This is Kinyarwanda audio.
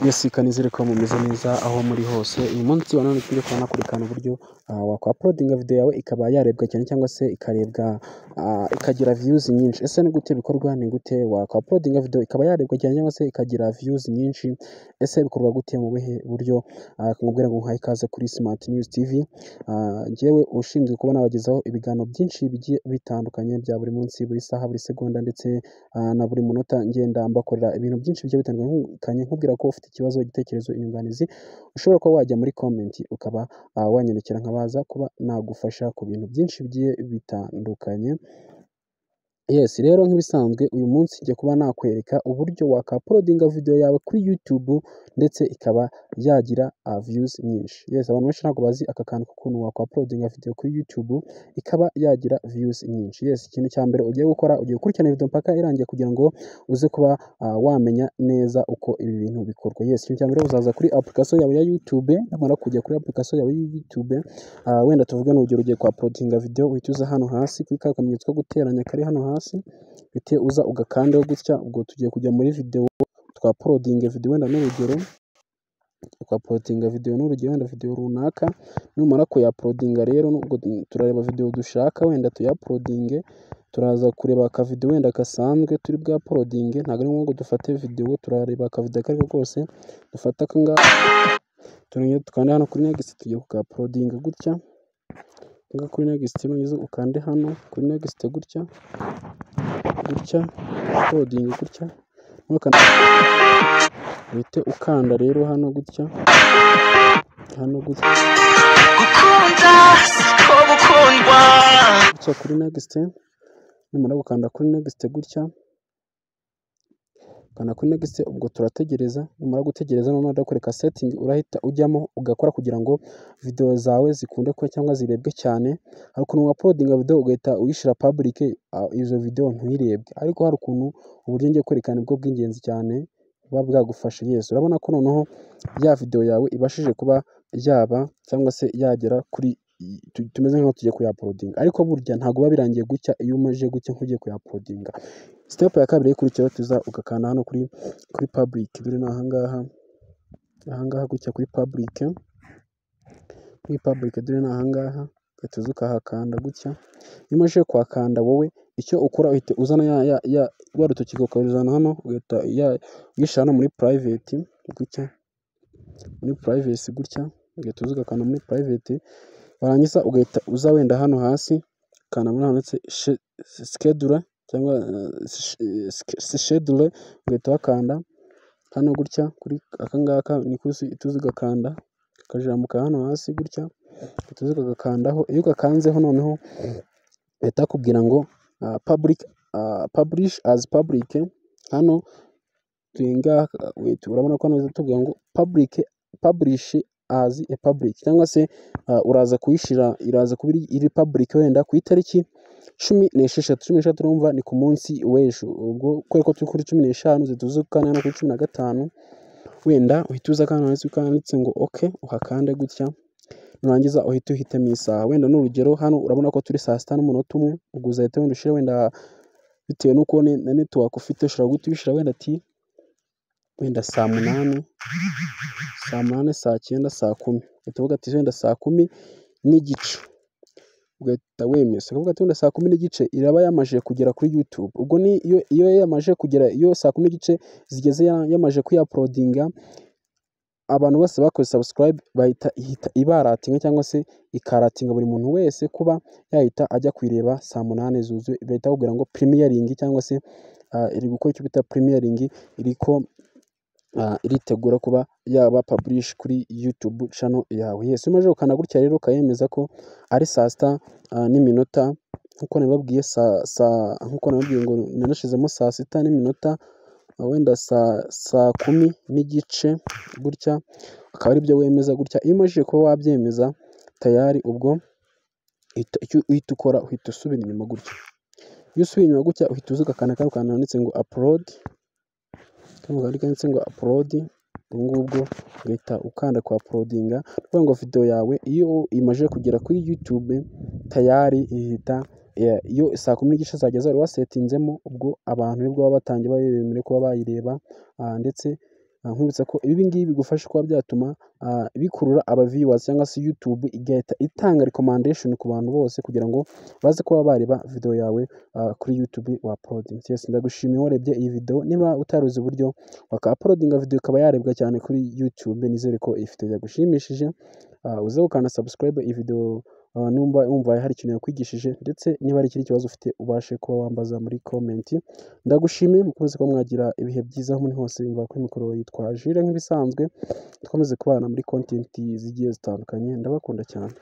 Yes, kanizere ko mumeze neza aho muri hose. Uyu munsi wa none turi kubona kurekana uburyo wakwa-uploadinga video yawe ikaba yarebwa cyane cyangwa se ikarebwa ikagira views nyinshi. Ese ni gute bikorwa? Ni gute wakwa-uploadinga video ikaba yarebwa cyane cyangwa se ikagira views nyinshi? Ese bikorwa gute mu buhe buryo? Nkubwira ngo nkahe ikaze kuri Smart News TV. Njyewe ushinzwe kuba nabagezaho ibiganiro byinshi bigiye bitandukanye bya buri munsi, buri saha, buri segonda ndetse na buri munota ngenda mbakorera ibintu byinshi bigiye bitandukanye, nkubwira ko ufite ikibazo, igitekerezo, inyunganizi, ushobora kuba wajya muri comment ukaba wanyandikira nkabaza kuba nagufasha ku bintu byinshi bigiye bitandukanye. Yes, rero nk'ibisanzwe uyu munsi ngiye kuba nakwereka uburyo waka-uploadinga video yawe kuri YouTube ndetse ikaba yagira views nyinshi. Yes, abantu benshi ntabwo bazi aka kantu k'ukuntu waka-uploadinga video kuri YouTube ikaba yagira views nyinshi. Yes, ikintu cya mbere ugiye gukora, ugiye gukurikirana video mpaka irangiye kugira ngo uze kuba wamenya neza uko ibi bintu bikorwa. Yes, ikintu cya mbere uzaza kuri application yawe ya YouTube, namara kujya kuri application yawe ya YouTube, wenda tuvuge n'urugero ugiye kwa-uploadinga video, uhita uza hano hasi kuri ka kamenyetso ko guteranya kari hano hasi, uhite uza ugakandaho gutya. Ubwo tugiye kujya muri video twa-uploadinga video, wenda n'urugero twa-uploadinga video n'urugero wenda video runaka. Numara kuya-uploadinga rero ubwo turareba video dushaka wenda tuya-uploadinge, turaza kureba aka video wenda gasanzwe turi bwa-uploadinge, ntabwo ari ngombwa ngo dufate video, turareba aka video ako ari ko kose, dufata aka ngaka tukanda hano kuri next, tugiye kuka-uploadinga gutya kuri next, nurangiza ukande hano kuri next gutya uploading gutya, uhite ukanda rero hano gutya kuri next. Numara gukanda kuri next gutya, ukanda kuri next, ubwo turategereza. Numara gutegereza noneho ndakwereka setting urahita ujyamo ugakora kugira ngo video zawe zikunde ko cyangwa zirebwe cyane. Hari ukuntu uploadinga video ugahita uyishira public, izo video ntuyirebwe, ariko hari ukuntu uburyo ngiye kwerekana bwo bw'ingenzi cyane buba bwagufasha. Yes, urabona ko noneho ya video yawe ibashije kuba yaba cyangwa se yagera kuri, tumeze nk'aho tugiye kuya-uploadinga, ariko burya ntabwo biba birangiye gutya iyo umaze gutya nk'ugiye kuya-uploadinga. Step ya kabiri ikurikiraho, tuza ugakanda hano kuri public, dore ni ahangaha gutya kuri public, dore ni ahangaha, ugahita ukahakanda gutya. Iyo umaze kuhakanda wowe icyo ukora uhita uzana wa rutoki ukaruzana hano, ugahita uyishyira hano muri private gutya, muri privacy gutya, ugahita uza ugakanda muri private, warangiza ugahita uza wenda hano hasi ukanda muri handitse schedule cyangwa schedule, ugahita wakanda hano gutya kuri aka ngaka, niko tuzi ugakanda kajamuka hano hasi gutya, tuzi ugakandaho. Iyo ugakanzeho noneho bahita bakubwira ngo publish as public. Hano urabona ko hano tubwira ngo publish as a public, cyangwa se uraza kuyishira, iraza kuba iri public wenda ku itariki 16. Urumva ni ku munsi w'ejo. Ubwo kubera ko turi kuri 15 zituze ukana no kuri 15, wenda uhita uza kana hasi ukanditse ngo okay, uhakande gutya, nurangiza uhitamo isaha. Wenda n'urugero hano urabona ko turi saa 6:01, ubwo uzahita wenda ushira wenda bitewe n'uko na network ufite, ushobora guhita ubishira wenda saa 8, saa 9, saa 10. Uvuga ati wenda saa 10:30, ugahita wemeza uvuga ati wenda saa 10:30 iraba yamaje kugera kuri YouTube. Ubwo ni iyo yamaje kugera, iyo saa 10:30 zigeze yamaje kuya-uploadinga, abantu bose bakoze subscribe bahita ibaratinga cyangwa se ikaratinga buri muntu wese kuba yahita ajya kwireba saa 8 zuzuye. Bahita bakubwira ngo premiering cyangwa se iri gukora icyo bita premiering, iriko iritegura kuba yaba publish kuri YouTube channel yawe. Yes, umaze gukanda gutya rero ukayemeza ko ari saa 6:00 nkuko nababwiye, nkuko nababwiye ngo nanashizemo saa 6:00 wenda saa 10:30 gutya, akaba ari byo wemeza gutya. Iyo umaze kuba wabyemeza tayari, ubwo uhita ukora, uhita usubira inyuma gutya. Iyo usubiye inyuma gutya uhita uza ugakanda handitse ngo upload, ubwo ugahita ukanda ku uploadinga. Kuvuga ngo video yawe iyo imaze kugera kuri YouTube tayari ihita, iyo saa 10:30 zageze wari wasetinzemo, ubwo abantu nibwo baba batangiye bayemerewe kuba bayireba, ndetse nkwibutsa ko ibi ngibi bigufasha kuba byatuma bikurura aba viewers cyangwa se YouTube igahita itanga recommendation ku bantu bose kugira ngo baze kuba bareba video yawe kuri YouTube wa uploading. Yes, ndagushimiye warebye iyi video. Niba utaruzi uburyo waka uploadinga video ikaba yarebwa cyane kuri YouTube, nizere ko iyi video yagushimishije. Uze ukanda subscribe iyi video numva wumva hari ikintu yakwigishije, ndetse niba hari ikindi kibazo ufite ubashe kuba wambaza muri comment. Ndagushimiye, mukomeze kuba mwagira ibihe byiza aho muri hose. Yumva kuri mikoro yitwa Jules nk'ibisanzwe, dukomeze kubana muri content zigiye zitandukanye. Ndabakunda cyane.